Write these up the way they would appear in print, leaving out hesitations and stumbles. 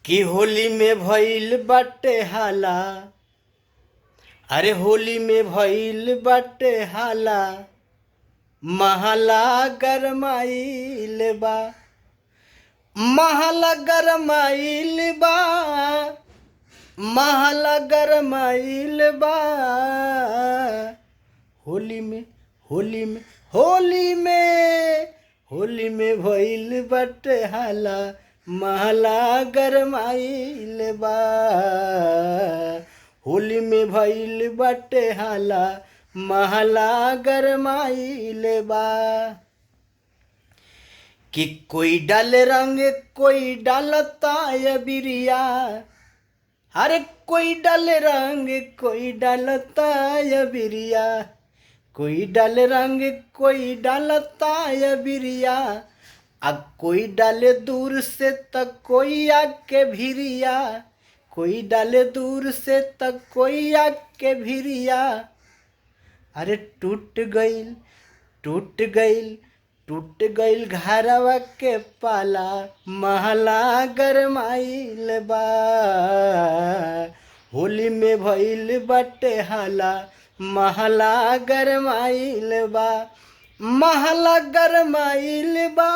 कि होली में भइल बाटे हाला। अरे होली में भइल बाटे हाला, महला गरमाइल बा। महला गरमाइल बा, महला गरमाइल बा। होली में होली में होली में होली में भइल बाटे हाला, महला गरमाइल बा। होली में भइल बाटे हाला, महला गरमाइल बा। कि कोई डाले रंग कोई डालता अबिरिया। अरे कोई डाले रंग कोई डालता अबिरिया। कोई डाले रंग कोई डालता अबिरिया। अब कोई डाले दूर से तक कोई आके भिरिया। कोई डाले दूर से तक कोई आके भिरिया। अरे टूट गइल टूट गइल टूट गइल घरवा के पाला, महला गरमाइल बा। होली में भइल बाटे हाला, महला गरमाइल बा। महला गरमाइल बा,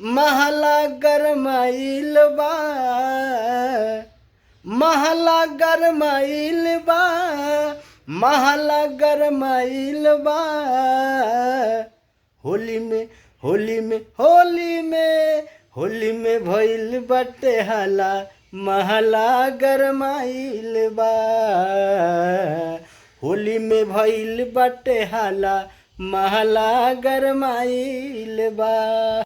महला गरमाइल बा। महला गरमाइल बा, महला गरमाइल बा। होली में होली में होली में होली में भइल बाटे हाला, महला गरमाइल बा। होली में भइल बाटे हाला, महला गरमाइल बा।